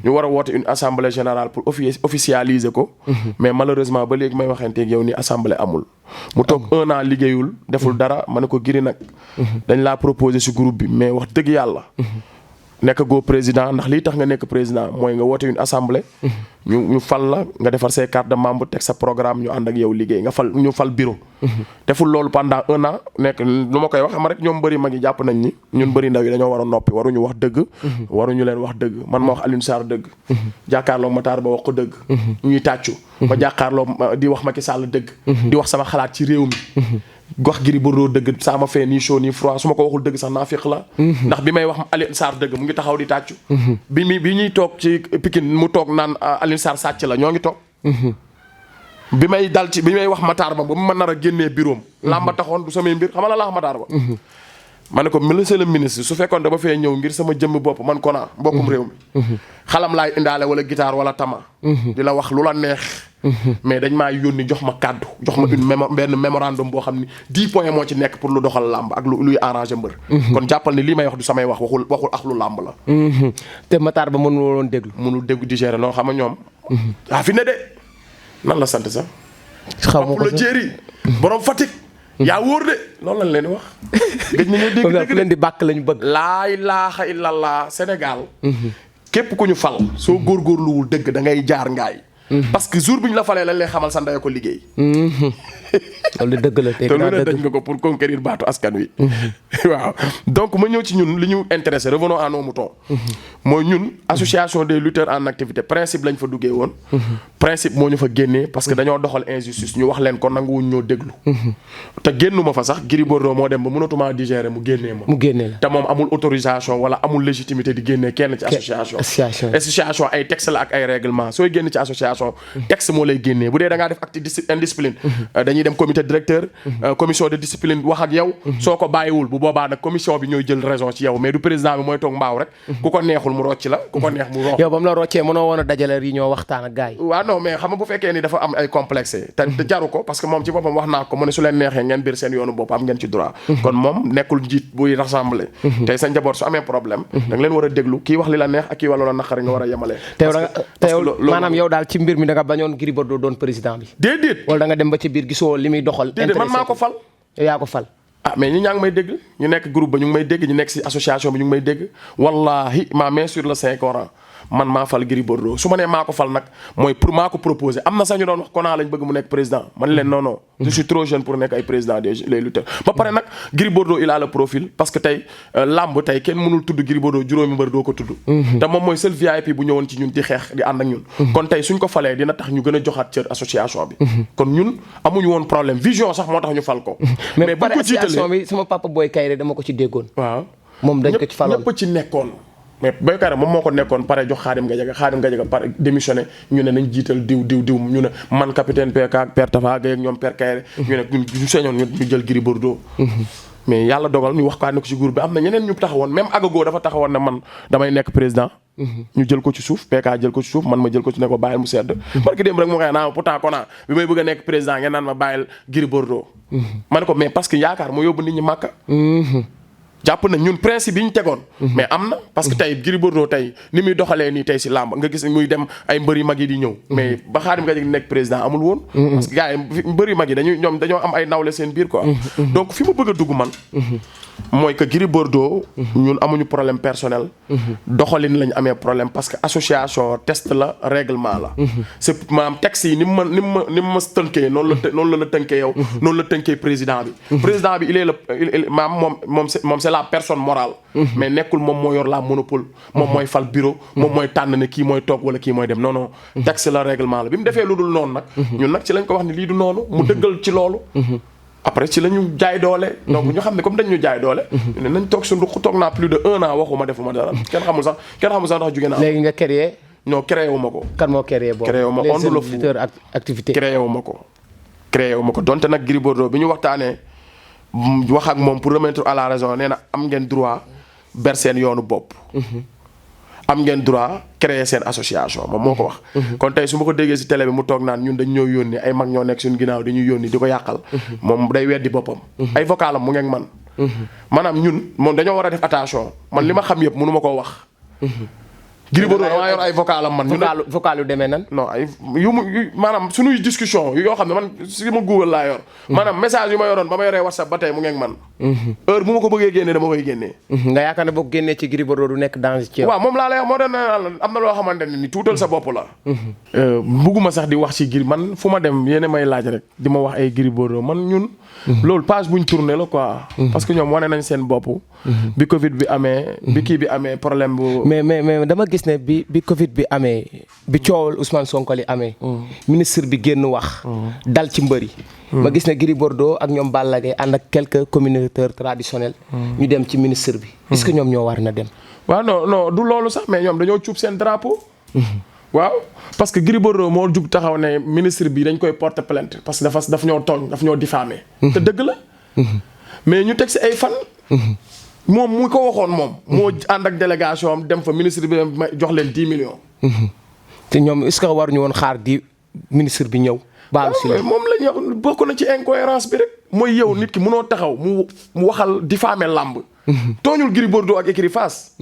ñu war a woote une assemblée générale pour officialiser ko. mais malheureusement ba léegi may waxanteeg yow ni assemblée amul. mu toog 1 an liggéeyul deful dara ma ne ko Gris nag. dañ laa proposé ci groupe bi mais wax dëgg yàlla. nekk goo président ndax lii tax nga nekk président mooy nga woote une assemblée. ñu fal la nga defar say carte de membre teg sa programme ñu ànd ak yow liggéey ñu fal bureau. deful loolu pendant 1 an nekk lu ma koy wax xam rek ñoom bëri mag yi jàpp nañ ni ñun bëri ndaw yi dañoo war a noppi waruñu wax dëgg. waruñu leen wax dëgg man ma wax Alioune Sarr dëgg. jàkkaarloo Matar Ba wax ko dëgg. ñuy tàccu. ma jàkkaarloo di wax Macky Sall dëgg. di wax sama xalaat ci réew mi. gox Gris Bordeaux dëgg ça m'a fait ni chaud ni froid su ma ko waxul dëgg sax naa féq la. ndax bi may wax Alioune Sarr dëgg mu ngi taxaw di tàccu. bi ñuy toog ci Pikine mu toog naan Alioune Sarr sàcc la ñoo ngi toog. bi may wax Matar Ba ba mu ma nar a génnee bureau am. làmba taxoon du samay mbir xam nga la wax Matar Ba. ma ne ko monsieur le ministre su fekkoon dama fee ñëw ngir sama jëmmi bopp man Kona mbokkum réew mi. xalam laay indaale wala guitare wala tama. di la wax lu la neex. mais dañ maa yónni jox ma kàddu jox ma benn mémorandum boo xam ni 10 points moo ci nekk pour lu doxal làmb ak luy arranger mbër. kon jàppal ni lii may wax du samay wax waxul ak lu làmb la. te Matar Ba mënul woon déglu. mënul déglu di gérer noonu xam nga ñoom. fi ne de nan la sant sax. xaw ma ko la jéeri borom Fatick. yaa wóor de loolu lañ leen di wax. gëj nañoo dégg leen di bàkk lañu bëgg. laa ilaaha illallah Sénégal. képp ku ñu fal soo góorgóorluwul dëgg da ngay jaar ngaay. parce que jour bi ñu la falee lañ lay xamal sa ndey ko liggéey. loolu dëgg la te lu ne dañ nga ko pour conquérir baatu askan wi. waaw donc ma ñëw ci ñun li ñu intéressé revenons à nos moutons. mooy ñun association des lutteurs en activité principe lañ fa duggee woon. principe moo ñu fa génnee parce que dañoo doxal injustice ñu wax leen ko nanguwuñ ñoo déglu. te génnuma fa sax Gris Bordeaux moo dem ba mënatuma digérer mu génnee ma. mu génnee la te moom amul autorisation wala amul légitimité di génnee kenn ci association. association ay texte la ak ay règlement sooy génn ci association. texte moo lay génnee bu dee da ngaa def acte indiscipline. dañuy dem comité directeur. commission de discipline wax ak yow. soo ko bàyyiwul bu boobaa nag commission bi ñooy jël raison ci yow mais du président bi mooy toog mbaaw rek. ku ko neexul mu rocc la ku ko neex mu rocc. yow ba mu la roccee mënoo woon a dajale yi ñoo waxtaan ak gars yi. waaw non mais xam nga bu fekkee ni dafa am ay complexe te jaru ko parce que moom ci boppam wax naa ko mu ne su leen neexee ngeen biir seen yoonu bopp am ngeen ci droit. kon moom nekkul njiit buy rassembler. tey sa njaboot su amee problème. da nga leen war a déglu kii wax li la neex ak kii wala la naqari nga war a yemale. te yow maanaam yow daal ci mbir mi da nga bañoon Gris Bordeaux doon président bi. déedéet wala da nga dem ba ci biir gisoo li muy doxal. déedéet man maa ko fal. yaa ko fal. mais ñi ñaa ngi may dégg ñu nekk groupe ba ñu ngi may dégg ñu nekk ci association bi ñu ngi may dégg wallahi ma main sur le Saint Coran man maa fal Gris Bordeaux su ma nee maa ko fal nag mooy pour maa ko proposé am na sax ñu doon wax Kona lañ bëgg mu nekk président man leen non je suis trop jeune pour nekk ay président des lutteurs ba pare nag Gris Bordeaux il a le profil parce que tey lamb tey kenn mënul tudd Gris Bordeaux juróomi mbër doo ko tudd te moom mooy seul VIP bu ñëwoon ci ñun di xeex di ànd ak ñun kon tey suñ ko falee dina tax ñu gën a joxaat cër association bi kon ñun amuñu woon problème vision sax moo tax ñu fal ko mais bu ko association bi sama papa Boy Kayre dama ko ci déggoon waaw moom dañ ko ci faloon ñëpp ci nekkoon mais Boy Kayre moom moo ko nekkoon pare jox Khadim Gadiaga pare démissionné ñu ne nañ jiital diw ñu ne man capitaine PK ak Père Tafa Gueye ak ñoom Père Kayre ñu ne ñu señoon ñu jël Gris Bordeaux mais yàlla dogal ñu wax kaa ne ko ci groupe bi am na ñeneen ñu taxawoon même Agago dafa taxawoon ne man damay nekk président ñu jël ko ci suuf PK jël ko ci suuf man ma jël ko ci ne ko bàyyil mu sedd parce que démb rek mu xëy naa pourtant Kona bi may bëgg a nekk président ngeen naan ma bàyyil Gris Bordeaux ma ne ko mais parce que yaakaar moo yóbbu nit ñi màkka jàpp na ñun principe yi ñu tegoon mais am na parce que tey Gris Bordeaux tey ni muy doxalee nii tey si làmb nga gis muy dem ay mbër yu mag yi di ñëw mais ba Khadim Gadiaga nekk président amul woon parce que gars yi mbër yu mag yi dañoo am ay nawle seen biir quoi donc fi ma bëgg a dugg man mooy que Gris Bordeaux ñun amuñu problème personnel doxalin lañ amee problème parce que association test la règlement la c'est maanaam texte yi ni mu ma tënkee noonu la tënkee yow noonu la tënkee président bi il est le maam moom c'est la personne morale mais nekkul moom moo yor la monopole moom mooy fal bureau moom mooy tànn ne kii mooy toog wala kii mooy dem non texte la règlement la bi mu defee lu dul noonu nag ñun nag ci lañ ko wax ni lii du noonu mu dëggal ci loolu après ci la ñu jaay doole donc ñu xam ne comme dañ ñu jaay doole ne nañ toog suñu ruq toog naa plus de 1 an waxuma defuma dara kenn xamul sax ndax jóge naa léegi nga créé non créé wu ma ko kan moo créé boobu créé wu ma Onde le Fou lutteurs activité créé wu ma ko donte nag Gris Bordeaux bi ñu waxtaanee wax ak moom pour remettre à la raison nee na am ngeen droit ber seen yoonu bopp am ngeen droit créer seen association moom moo ko wax kon tey su ma ko déggee si télé bi mu toog naan ñun dañ ñoo yónni ay mag ñoo nekk suñu ginnaaw dañuy yónni di ko yàqal moom day weddi boppam ay vocalam mu ngeeg man maanaam ñun moom dañoo war a def attention man li ma xam yëpp mënu ma koo wax Gris Bordeaux damaa yor ay vocal am man. vocal yu demee nan. non ay maanaam suñuy discussion yoo xam ne man si ma Google laa yor. maanaam message yu ma yoroon ba ma yoree WhatsApp ba tey mu ngeeg man. heure bu ma ko bëggee génnee dama koy génnee. nga yaakaar ne boo génnee ci Gris Bordeaux du nekk danger ci yow. waaw moom laa lay wax moo tax am na loo xamante ne ni tuutal sa bopp la. bugguma sax di wax ci Gris man fu ma dem yéen may laaj rek di ma wax ay Gris Bordeaux man ñun. loolu page buñ tourné la quoi. parce que ñoom wane nañ seen bopp. bi Covid bi amee. bi kii bi amee problème bu. mais dama gis ne bi Covid bi amee bi coowal Ousmane Sonko li amee. ministre bi génn wax. dal ci mbëri. ma gis ne Gris Bordeaux ak ñoom Balla Gaye ànd ak quelques communicateurs traditionnels. ñu dem ci ministre bi. est-ce que ñoom ñoo war na dem. waaw non du loolu sax mais ñoom dañoo cuub seen drapeau. waaw parce que Gris Bordeaux moo jug taxaw ne ministre bi dañ koy porter plainte parce que daf ñoo tooñ daf ñoo diffamer. te dëgg la. mais ñu teg si ay fan. moom mu ko waxoon moom. moo ànd ak délégation am dem fa ministre bi jox leen 10 millions. te ñoom est-ce que waruñu woon xaar di ministre bi ñëw. baalu si la moom la ñu bokk na ci incohérence bi rek. mooy yow nit ki mënoo taxaw mu waxal diffamer làmb. tooñul Gris Bordeaux ak écurie Fass.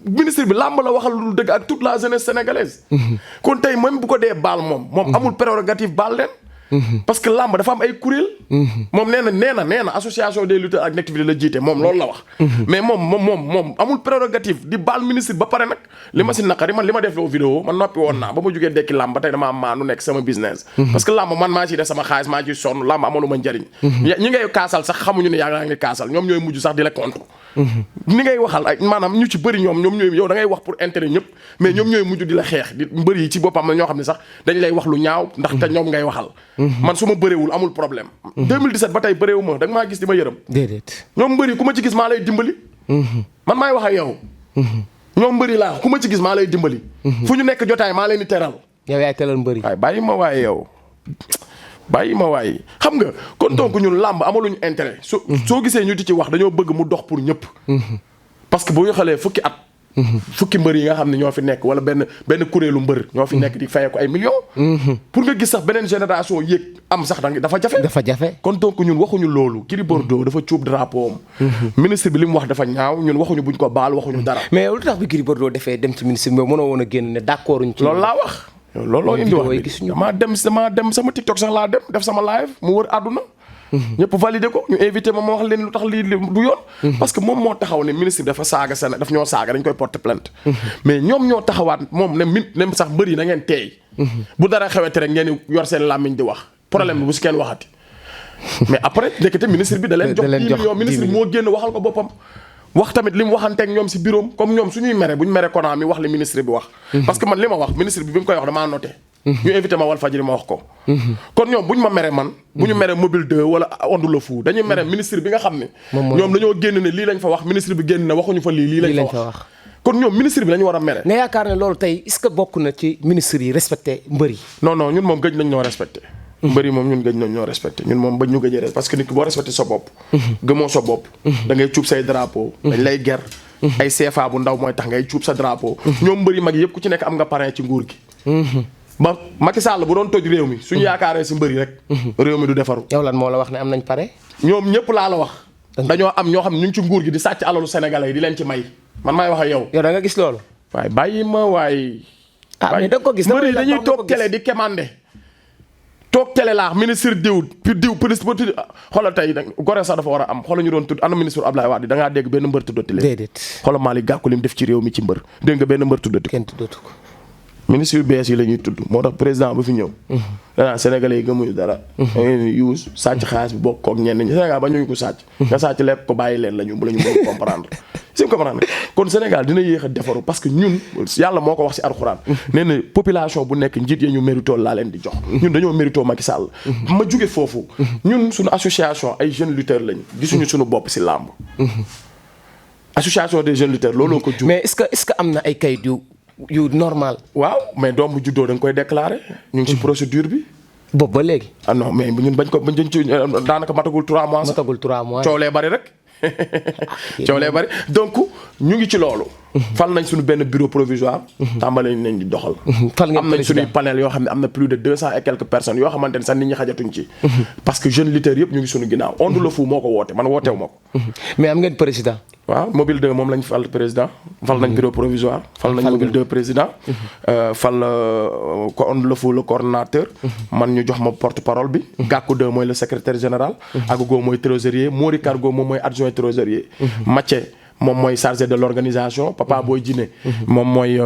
ministre bi làmb la waxal lu dëgg ak toute la jeunesse sénégalaise. kon tey même bu ko dee baal moom amul prérogative baal leen. parce que làmb dafa am ay kuréel. moom nee na association des lutteurs ak activité la jiite moom loolu la wax. mais moom amul prérogative di baal ministre ba pare nag. li ma si naqari man li ma def loo vidéo man noppi woon naa ba ma jógee dekki làmb ba tey dama am maanu nekk sama business. parce que làmb man maa ciy def sama xaalis maa ciy sonn làmb amalu ma njariñ. ñi ngay kaasal sax xamuñu ne yaa ngi kaasal ñoom ñooy mujj sax di la contre. ni ngay waxal ak maanaam ñu ci bëri ñoom ñooy yow da ngay wax pour intérêt ñëpp mais ñoom ñooy mujj di la xeex di mbër yi ci boppam na ñoo xam ne sax dañ lay wax lu ñaaw ndax te ñoom ngay waxal. man su ma bëreewul amul problème. 2017 ba tey bëreewu ma da nga maa gis di ma yërëm. déedéet ñoom mbër yi ku ma ci gis maa lay dimbali. man maay wax ak yow. ñoom mbër yi laa ku ma ci gis maa lay dimbali. fu ñu nekk jotaay maa leen di teral. yow yaay teral mbër yi. waaye bàyyi ma waaye xam nga kon donc ñun làmb amaluñu intérêt soo gisee ñu di ci wax dañoo bëgg mu dox pour ñëpp. parce que boo ñu xalee fukki at. fukki mbër yi nga xam ne ñoo fi nekk wala benn kuréelu mbër ñoo fi nekk di fayee ko ay millions. pour nga gis sax beneen génération yéeg am sax dafa jafe. kon donc ñun waxuñu loolu. Gris Bordeaux dafa cuub drapeau am. ministre bi li mu wax dafa ñaaw ñun waxuñu buñ ko baal waxuñu dara. mais lu tax bi Gris Bordeaux defee dem ci ministre bi mënoo woon a génn ne d'accord uñ ci loolu laa wax. looloo indi wax bi damaa dem sama TikTok sax laa dem def sama live mu wër àdduna. ñëpp validé ko ñu invité ma wax leen lu tax lii du yoon. parce que moom moo taxaw ne ministre bi dafa saaga Sénégal daf ñoo saaga dañ koy porter plainte. mais ñoom ñoo taxawaat moom ne sax mbër yi na ngeen teey. bu dara xewete rek ngeen yor seen làmmiñ di wax problème bi bu si kenn waxati. mais après ndekete ministre bi da leen jox 10 millions ministre bi moo génn waxal ko boppam. wax tamit li mu waxanteeg ñoom si bureau comme ñoom suñuy mere bu ñu mere Kona mi wax li ministre bi wax. parce que man li ma wax ministre bi mu koy wax damaa noté. ñu invité ma Walfadjri ma wax ko. kon ñoom bu ñu ma mere man. bu ñu mere mobile 2 wala Onde le Fou dañuy mere ministre bi nga xam ne. ñoom dañoo génn ne lii lañ fa wax ministre bi génn ne waxuñu fa lii lañ fa wax. kon ñoom ministre bi lañu war a mere. nga yaakaar ne loolu tey est-ce que bokk na ci ministre yi respecté mbër yi. non ñun moom gëj nañ ñoo respecté. mbëri moom ñun gëj nañ ñoo respecté ñun moom bañ ñu gëjee respecté parce que nit ki boo respecté sa bopp. gëmoo sa bopp. da ngay cuub say drapeau. dañ lay ger. ay CFA bu ndaw mooy tax ngay cuub sa drapeau. ñoom mbëri mag yëpp ku ci nekk am nga parrain ci nguur gi. ba Macky Sall bu doon toj réew mi suñu yaakaaree si mbëri rek. réew mi du defaru. yow lan moo la wax ne am nañ pare. ñoom ñëpp laa la wax. dañoo am ñoo xam ne ñu ngi ci nguur gi di sàcc alalu sénégalais yi di leen ci may man maay wax ak yow. yow da nga gis loolu. waaye bàyyi ma waay. mais da nga ko gis mbëri yi dañuy toog télé di kemande. toog télé laa ministre diw police ba tudd xoolal tey Gorée sax dafa war a am xoolal ñu doon tudd ana ministre Abdoulaye Wade da ngaa dégg benn mbër tuddati leen. déedéet xoolal Malick Gakou li mu def ci réew mi ci mbër dégg nga benn mbër tuddati ko. kenn tuddatu ko. ministre yu bees yi la ñuy tudd moo tax président bu fi ñëw. danaa sénégalais yi gëmuñu dara. da ngeen use sàcc xaalis bi bokk koog ñenn ñi Sénégal ba ñu ko sàcc. nga sàcc lekk ko bàyyi leen la ñu mën a comprendre. si comprendre kon Sénégal dina yéex a defaru parce que ñun yàlla moo ko wax si alxuraan. nee na population bu nekk njiit ya ñu mérito laa leen di jox. ñun dañoo mérito Macky Sall. ma jóge foofu. ñun suñu association ay jeunes lutteurs lañu. gisuñu suñu bopp si làmb. association des jeunes lutteurs looloo ko jur. mais est-ce que am na ay kayit yu normal. waaw mais doom bu juddoo da nga koy déclarer. ñu ngi si procédure bi. boobu ba léegi. ah non mais ñun bañ ci daanaka matagul 3 mois. matagul 3 mois coow lee bari rek. coow lee bari donc ñu ngi ci loolu. fal nañ suñu benn bureau provisoire. tàmbali nañ di doxal. am nañ suñuy panel yoo xam ne am na plus de 200 et quelques personnes yoo xamante ne sax nit ñi xajatuñ ci. parce que jeunes lutteurs yëpp ñu ngi suñu ginnaaw Onde le Fou moo ko woote man wootewu ma ko. mais am ngeen président. waaw mobile 2 moom lañ fal président. fal nañ bureau provisoire. fal nañ mobile 2 président. fal le coordonnateur. man ñu jox ma porte parole bi. Gakou 2 mooy le secrétaire général. Agogo mooy trésorier. Mori Cargo moom mooy adjoint trésorier. Mathieu moom mooy chargé de l'organisation. Papa Boy Djiné moom mooy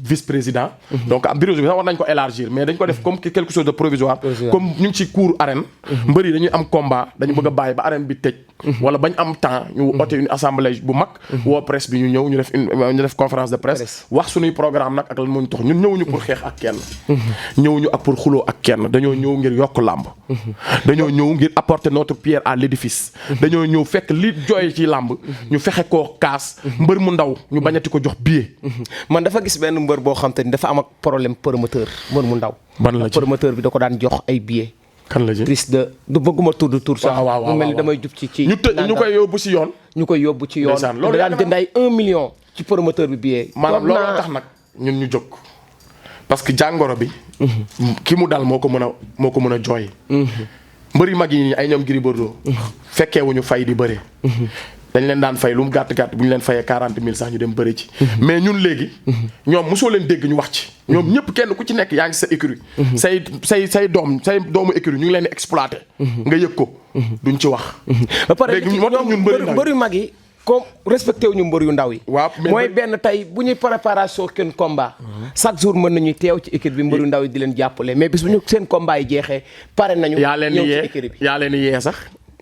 vice président. donc am bureau bi sax war nañ ko élargir mais dañ ko def comme quelque chose de provisoire. comme ñu ngi ci cour arène. mbër yi dañuy am combat dañu bëgg a bàyyi ba arène bi tëj. wala bañ am temps ñu oote une assemblée bu mag. woo presse bi ñu ñëw ñu def conférence de presse. wax suñuy programme nag ak lan moo ñu tax ñun ñëwuñu pour xeex ak kenn. ñëwuñu ak pour xuloo ak kenn dañoo ñëw ngir yokk làmb. dañoo ñëw ngir apporter notre pierre à l'édifice. dañoo ñëw fekk li jooy ci làmb. ñu fexe koo kaas. mbër mu ndaw ñu bañati ko jox billet. man dafa gis benn mbër boo xam te ni dafa am ak problème promoteur mbër mu ndaw. ban la ci promoteur bi da ko daan jox ay billets. kan la ji prise de du bëgguma tudd tur sax. mu mel ni damay jub ci ñu koy yóbbu ci yoon. ñu koy yóbbu ci yoon. loolu daan jënd ay 1 million ci promoteur bi billet. maanaam loolu tax nag ñun ñu jóg. parce que jàngoro bi. ki mu dal moo ko mën a jooy. mbëri mag yi ay ñoom Gris Bordeaux. fekkeewuñu fay di bëre. dañ leen daan fay lu mu gàtt bu ñu leen fayee 40 000 sax ñu dem bëri ci. mais ñun léegi. ñoom mosoo leen dégg ñu wax ci. ñoom ñëpp kenn ku ci nekk yaa ngi sa écurie. say doomu écurie ñu ngi leen di exploité. nga yëg ko. duñ ci wax. ba pare léegi moo tax ñun mbër yu mag yi comme respecté wuñu mbër yu ndaw yi. waaw mooy benn tey bu ñuy préparation kenn combat. chaque jour mën nañuy teew ci équipe bi mbër yu ndaw yi di leen jàppale mais bis bu ñu seen combat yi jeexee pare nañu. ñëw ci équipe bi yaa leen di yee sax.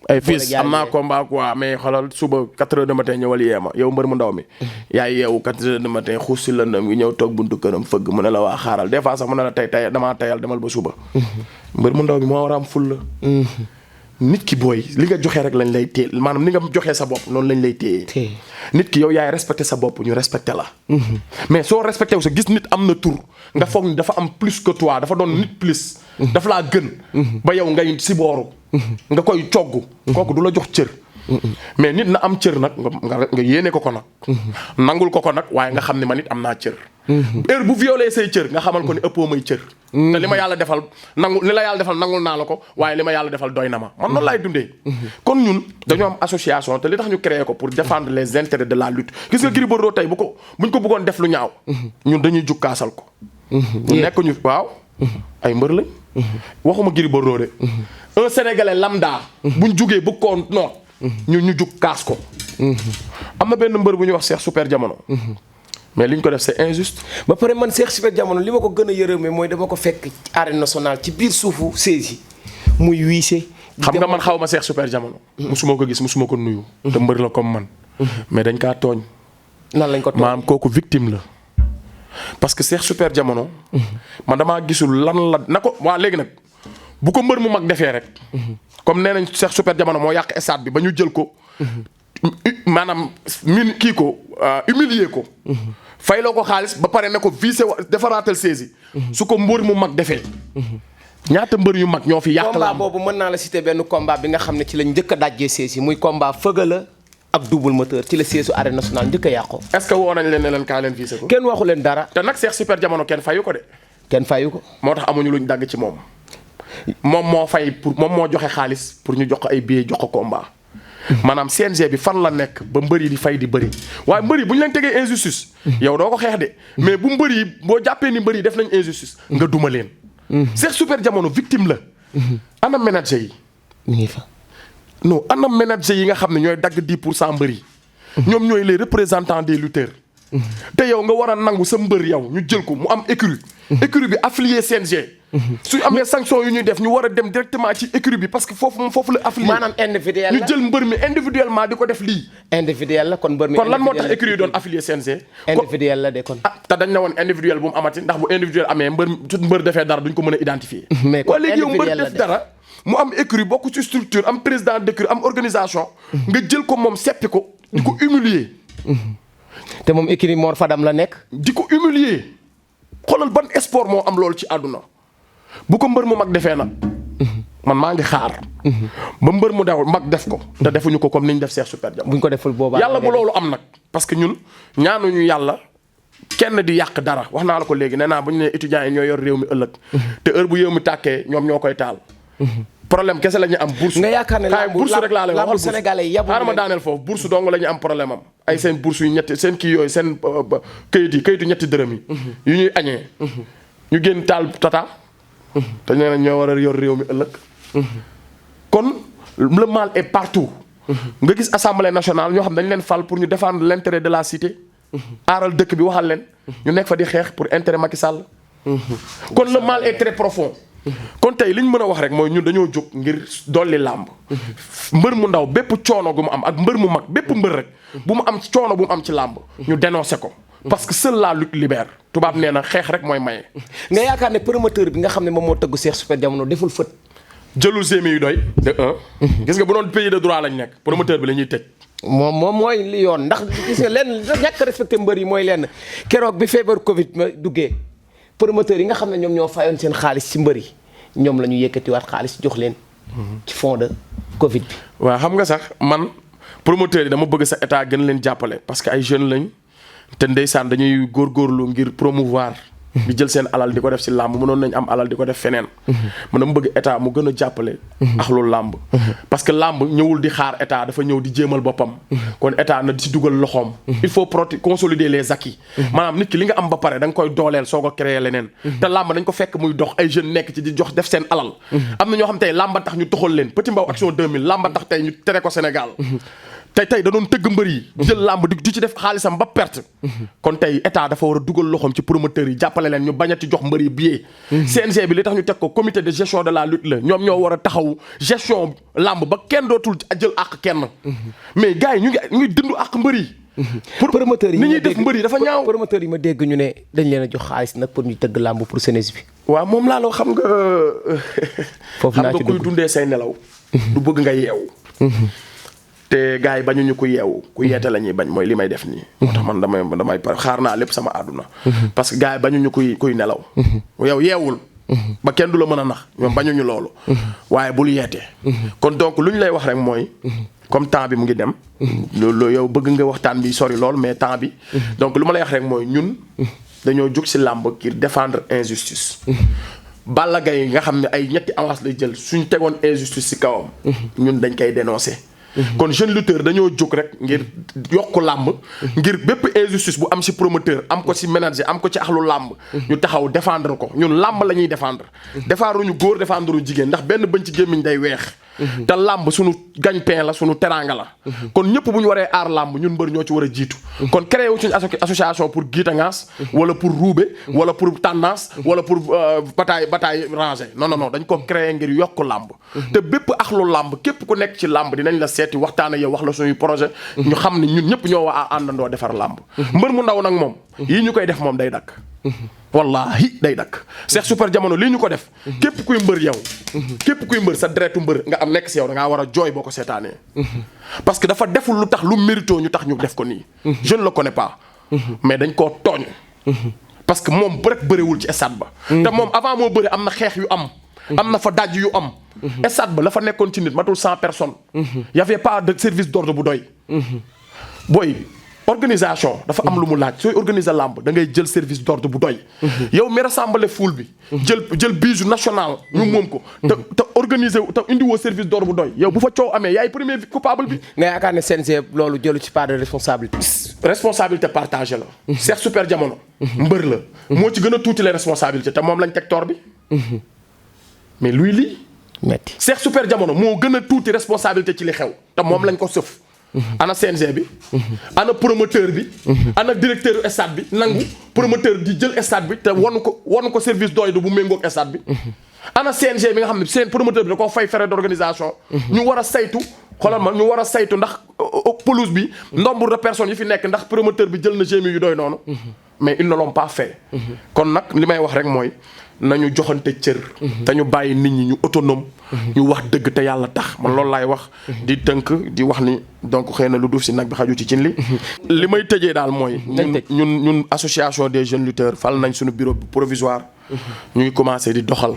ay fils am naa combat quoi mais xoolal suba 4 heures de matin ñëwal yee ma yow mbër mu ndaw mi. yaay yeewu 4 heures de matin xuus si lëndëm ngi ñëw toog buntu këram fëgg mu ne la waa xaaral des fois sax mu ne la tey damaa tayal demal ba suba. mbër mu ndaw mi moo war a am ful la. nit ki booy li nga joxe rek lañ lay téye maanaam ni nga joxee sa bopp noonu lañ lay téye. nit ki yow yaay respecté sa bopp ñu respecté la. mais soo respecté wu sa gis nit am na tur. nga foog ni dafa am plus que toi dafa doon nit plus. dafa laa gën. ba yow ngay si booru. nga koy cogg. kooku du la jox cër. mais nit na am cër nag nga yéene ko nag. nangul ko nag waaye nga xam ne ma nit am naa cër. heure bu violé say cër nga xamal ko ni ëppoo may cër. te li ma yàlla defal nangul naa la ko waaye li ma yàlla defal doy na ma man noonu laay dundee. kon ñun dañoo am association te li tax ñu créé ko pour défendre les intérêts de la lutte gis nga Gris Bordeaux tey buñ ko bëggoon def lu ñaaw. ñun dañuy jukkaasal ko. nekk ñu waaw. ay mbër lañ. waxuma Gris Bordeaux de. un sénégalais lambda. buñ jugee bëgg koo noot. ñu jug kaas ko. am na benn mbër bu ñuy wax Cheikh Super Jamono. mais li ñu ko def c'est injuste. ba pare man Cheikh Super Jamono li ma ko gën a yërëmee mooy dama ko fekk arène nationale ci biir suufu saisi muy wiise. xam nga man xaw ma Cheikh Super Jamono. musuma ko gis musuma ko nuyu. te mbër la comme man. mais dañ kaa tooñ. nan lañ ko tooñ maanaam kooku victime la. parce que Cheikh Super Jamono. man damaa gisul lan la na ko waa léegi nag bu ko mbër mu mag defee rek. comme nee nañ Cheikh Super Jamono moo yàq stade bi ba ñu jël ko. maanaam kii ko humilier ko. fayloo ko xaalis ba pare ne ko visé defaraatal saisi. su ko mbër mu mag defee. ñaata mbër yu mag ñoo fi yàq la combat boobu mën naa la citer benn combat bi nga xam ne ci lañ njëkk a dajjee saisi muy combat Feugeula ak double moteur ci la saisu arène nationale njëkk a yàqoo. est-ce que woo nañ leen ne leen kaa leen visé ko. kenn waxu leen dara. te nag Cheikh Super Jamono kenn fayu ko de. kenn fayu ko. moo tax amuñu luñ dagg ci moom. moom moo joxe xaalis pour ñu jox ko ay billets jox ko combat. maanaam CNG bi fan la nekk ba mbëri di fay di bëri waaye mbëri bu ñu leen tegee injustice. yow doo ko xeex de. mais bu mbëri boo jàppee ni mbëri def nañ injustice. nga duma leen. Cheikh Super Jamono victime la. ana manager yi. mi ngi fa. non ana manager yi nga xam ne ñooy dagg 10% mbëri. ñoom ñooy les représentants des lutteurs. te yow nga war a nangu sa mbër yow ñu jël ko mu am écurie. écurie bi affilié CNG. suñu amee sanction yu ñuy def ñu war a dem directement ci écurie bi parce que foofu la affilié. maanaam individuel la ñu jël mbër mi individuellement di ko def lii. individuel la kon mbër mi. kon lan moo tax écurie yi doon affilié CNG. individuel la de kon. ah te dañ ne woon individuel bu mu amati ndax bu individuel amee mbër defee dara duñ ko mën a identifier. mais kon léegi yow individuel mbër la def dara. mu am écurie bokk ci structure am président d'écurie am organisation. nga jël ko moom seppi ko. di ko humilier. te moom écurie Mor Fadam la nekk. di ko humilier xoolal ban sport moo am loolu ci àdduna bu ko mbër mu mag defee nag man maa ngi xaar ba mbër mu daw mag def ko te defuñu ko comme ni ñu def Cheikh Super Jamono buñ ko deful boobaa yàlla bu loolu am nag parce que ñun ñaanuñu yàlla kenn di yàq dara wax naa la ko léegi nee naa bu ñu nee étudiants yi ñoo yor réew mi ëllëg te heure bu réew mi tàkkee ñoom ñoo koy taal problème kese la ñuy am bourse. nga yaakaar ne bourse rek laa lay wax sénégalais yabu xaaral ma daaneel foofu bourse dong la ñu am problème am. ay seen bourse yu ñetti seen kii yooyu seen kayitu ñetti dërëm yi. yu ñuy añee. ñu génn taal tata. te nee na ñoo war a yor réew mi ëllëg. kon le mal est partout. nga gis assemblée nationale ñoo xam dañ leen fal pour ñu défendre l'intérêt de la cité. aaral dëkk bi waxal leen. ñu nekk fa di xeex pour intérêt Macky Sall. kon le mal est très profond. kon tey li ñu mën a wax rek mooy ñun dañoo jóg ngir dolli làmb. mbër mu ndaw bépp coono gu mu am ak mbër mu mag bépp mbër rek. bu mu am coono bu mu am ci làmb. ñu dénoncé ko. parce que seule la lutte libère. tubaab nee na xeex rek mooy maye. nga yaakaar ne promoteur bi nga xam ne moom moo tëggu Cheikh Super Diamono deful fët. jëlul sémi yu doy de gis nga bu doon pays de droit lañ nekk promoteur bi la ñuy tëj. moom mooy li yoon ndax gis nga lenn ñàkk respecté mbër yi mooy lenn keroog bi feebar Covid ma duggee promoteurs yi nga xam ne ñoom ñoo fayoon seen xaalis ci mbër yi ñoom la ñu yëkkatiwaat xaalis jox leen. ci fond de Covid bi. waaw xam nga sax man promoteurs yi dama bëgg sa état gën leen jàppale parce que ay jeunes lañ te ndeysaan dañuy góorgóorlu ngir promouvoir. di jël seen alal di ko def ci làmb mënoon nañ am alal di ko def feneen. man dama bëgg état mu gën a jàppale. ak loolu làmb. parce que làmb ñëwul di xaar état dafa ñëw di jéemal boppam. kon état na di ci dugal loxoom. il faut consolider les acquis. maanaam nit ki li nga am ba pare da nga koy dooleel soo ko créer leneen. te làmb dañ ko fekk muy dox ay jeunes nekk ci di jox def seen alal. am na ñoo xam tey làmba tax ñu toxal leen Petit Mbaw Action 2000 làmba tax tey ñu tere ko Sénégal. tey da doon tëgg mbër yi jël làmb di ci def xaalisam ba perte. kon tey état dafa war a dugal loxoom ci promoteurs yi jàppale leen ñu bañati jox mbër yi billet. CNG bi li tax ñu teg ko comité de gestion de la lutte la ñoom ñoo war a taxaw gestion làmb ba kenn dootul jël àq kenn. mais gars yi ñu ngi dund àq mbër yi. pour promoteurs yi ni ñuy def mbër yi dafa ñaaw. promoteurs yi ma dégg ñu ne dañ leen a jox xaalis nag pour ñu tëgg làmb pour jeunesse bi. waaw moom laa la xam nga. foofu naa ci xam nga kuy dundee say nelaw. du bëgg nga yeewu. te gars yi bañuñu ku yeewu ku yeete la ñuy bañ mooy li may def nii. moo tax man damay pare xaar naa lépp sama àdduna. parce que gars yi bañuñu kuy nelaw. yow yeewul. ba kenn du la mën a nax ñoom bañuñu loolu. waaye bul yeete. kon donc lu ñu lay wax rek mooy. comme temps bi mu ngi dem. loolu yow bëgg nga waxtaan bi sori lool mais temps bi. donc lu ma lay wax rek mooy ñun. dañoo jóg ci làmb ngir défendre injustice. Balla Gaye nga xam ne ay ñetti avance lay jël suñ tegoon injustice ci kawam. ñun dañ koy dénoncer. kon jeune lutteur dañoo jóg rek ngir yokk làmb ngir bépp injustice bu am ci promoteur am ko ci manager am ko ci axlu làmb ñu taxaw défendre ko ñun làmb la ñuy défendre défendre ñu góor défendre ñu jigéen ndax benn bëñ ci gémmiñ day weex te làmb suñu gagne-pain la suñu teraanga la kon ñëpp bu ñu waree aar làmb ñun mbër ñoo ci war a jiitu kon créé wu suñu association pour giitangaas wala pour ruube wala pour tendance wala pour bataille rangée non dañ ko créé ngir yokk làmb te bépp axlu làmb képp ku nekk ci làmb dinañ la seeti waxtaan ak yow wax la suñuy projet ñu xam ne ñun ñëpp ñoo waa àndandoo defar làmb mbër mu ndaw nag moom yii ñu koy def moom day dakk wallahi day dakk Cheikh Super Diamono lii ñu ko def képp kuy mbër yow képp kuy mbër sa deretu mbër nga am nekk si yow da ngaa war a jooy boo ko seetaanee parce que dafa deful lu tax lu mérito ñu tax ñu def ko nii je ne le connais pas mais dañ koo tooñ parce que moom rek bëriwul ci stade ba te moom avant moo bëri am na xeex yu am na fa daj yu am stade ba la fa nekkoon ci nit matul 100 personnes y avait pas de service d'ordre bu doy booy organisation dafa am lu mu laaj sooy organiser làmb da ngay jël service d'ordre bu doy yow mi rassemblé foule bi jël bijou national ñu moom ko te organiser te indiwoo service d'ordre bu doy yow bu fa coow amee yaay premier coupable bi nga yaakaar ne CNG loolu jëlu ci part de responsabilité partagée la Cheikh Super Diamono mbër la moo ci gën a tuuti les responsabilités te moom lañ teg toor bi mais luy lii metti Cheikh Super Diamono moo gën a tuuti responsabilité ci li xew te moom lañ ko sëf ana CNG bi ana promoteur bi ana directeur stade bi nangu promoteur di jël stade bi te wanu ko service doy du bu méngoog stade bi ana CNG bi nga xam ne seen promoteur bi da koo fay frais d'organisation ñu war a saytu xoolal ma ñu war a saytu ndax pelouse bi nombre de personnes yi fi nekk ndax promoteur bi jël na gémi yu doy noonu mais ils ne l'ont pas fait kon nag li may wax rek mooy nañu joxante cër te ñu bàyyi nit ñi ñu autonome ñu wax dëgg te yàlla tax man loolu laay wax di tënk di wax ni donc xëy na lu duuf si nag bi xaju ci cin li may tëjee daal mooy ñun association des jeunes lutteurs fal nañ suñu bureau provisoire ñu ngi commencé di doxal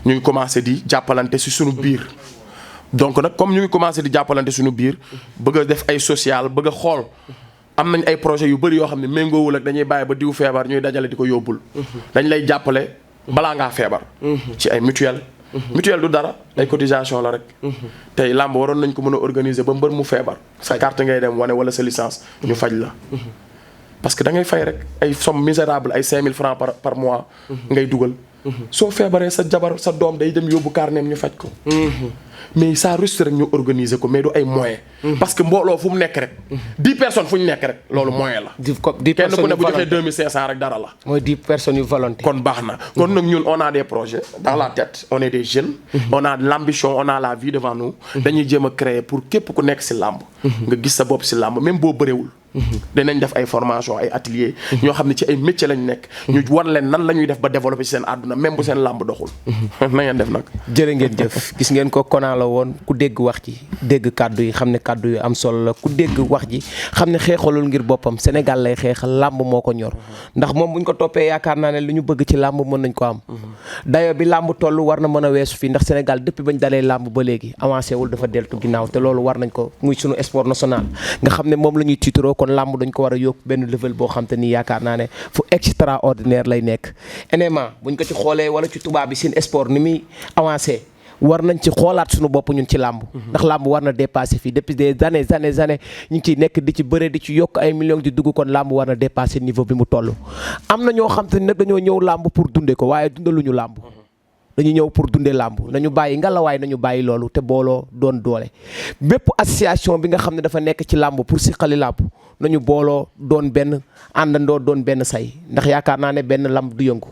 ñu ngi commencé di jàppalante si suñu biir donc nag comme ñu ngi commencé di jàppalante suñu biir bëgg a def ay social bëgg a xool am nañ ay projets yu bëri yoo xam ne méngoowul ak dañuy bàyyi ba diw feebar ñuy dajale di ko yóbbul dañ lay jàppale balaa ngaa feebar ci ay mutuelle mutuelle du dara ay cotisation la rek. tey làmb waroon nañ ko mën a organiser ba mbër mu feebar. sa carte ngay dem wane wala sa licence ñu faj la. parce que da ngay fay rek ay somme misérable ay 5000 francs par mois. ngay dugal. soo feebaree sa jabar sa doom day dem yóbbu carnet ñu faj ko. mais ça reste rek ñu organiser ko mais du ay moyens. parce que mbooloo fu mu nekk rek. 10 personnes fu ñu nekk rek loolu moyen la. 10 kenn ku ne bu joxee 2500 rek dara la. mooy 10 personnes yu volonté. kon baax na kon nag ñun on a des projets dans la tête on est des jeunes. on a l'ambition on a la vie devant nous. dañuy jéem a créer pour képp ku nekk ci làmb. nga gis sa bopp ci làmb même boo bëreewul. dinañ def ay formation ay atelier ñoo xam ne ci ay métier lañ nekk. ñu war leen nan la ñuy def ba développer ci seen àdduna même bu seen làmb doxul. na ngeen def nag. jërë ngeen jëf gis ngeen ko Kona la woon ku dégg wax ji dégg kàddu yi xam ne kàddu yu am solo la ku dégg wax ji xam ne xeexalul ngir boppam Sénégal lay xeexal làmb moo ko ñor ndax moom buñ ko toppee yaakaar naa ne lu ñu bëgg ci làmb mën nañ ko am. dayo bi làmb toll war na mën a weesu fii ndax Sénégal depuis bañ dalee làmb ba léegi avancé wul dafa deltu ginnaaw te loolu war nañ ko muy sunu sport national nga xam ne moom la ñuy tiitaroo kon làmb dañ ko war a yóbbu benn level boo xam te ni yaakaar naa ne fu extraordinaire lay nekk. NMA buñ ko ci xoolee wala ci tubaab bi seen sport ni muy avancé war nañ ci xoolaat suñu bopp ñun ci làmb ndax làmb war na dépasser fii depuis des années ñu ngi ciy nekk di ci bëre di ci yokk ay millions di dugg kon làmb war na dépasser niveau bi mu toll. am na ñoo xam te ni nag dañoo ñëw làmb pour dunde ko waaye dundaluñu làmb dañu ñëw pour dundee làmb nañu bàyyi ngalawaay nañu bàyyi loolu te booloo doon doole bépp association bi nga xam ne dafa nekk ci làmb pour siqali làmb nañu booloo doon benn àndandoo doon benn say ndax yaakaar naa ne benn làmb du yëngu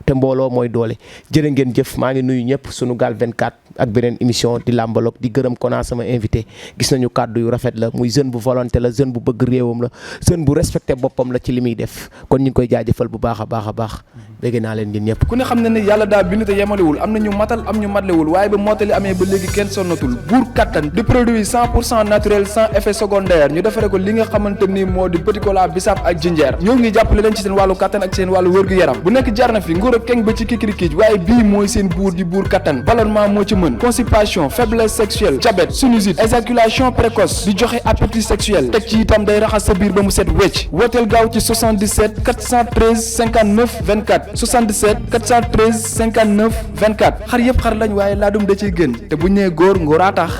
te mbooloo mooy doole jërë ngeen jëf maa ngi nuyu ñëpp Sunugal 24 ak beneen émission di làmbaloog di gërëm Kona sama invité gis nañu kàddu yu rafet la muy jeune bu volonté la jeune bu bëgg réewam la jeune bu respecté boppam la ci li muy def kon ñu ngi koy jaajëfal bu baax a baax a baax dégg naa leen ñun ñëpp. ku ne xam ne ne yàlla daa bind te yemalewul am na ñu matal am ñu matlewul waaye ba mottali amee ba léegi kenn sonnatul buur kattan di produit 100% naturel sans effet secondaire ñu defare ko li nga xamante ni moo di petit cola bisaab ak jinjeer ñoo ngi jàppale leen ci seen wàllu kattan ak seen wàllu wërgu-yaram bu nekk jar na fi nguur ak keng ba ci kikirikiij waaye bii mooy seen buur di buur kattan ballonnement moo ci mën constipation faiblesse sexuelle diabète sinusite éjaculation précoce di joxe appétit sexuel teg ci itam day raxas sa biir ba mu set wecc wooteel gaaw ci 77 413 59 24 77 413 59 24 xar yëpp xar lañ waaye laadum da ciy gën te bu ñu nee góor ngóoraa tax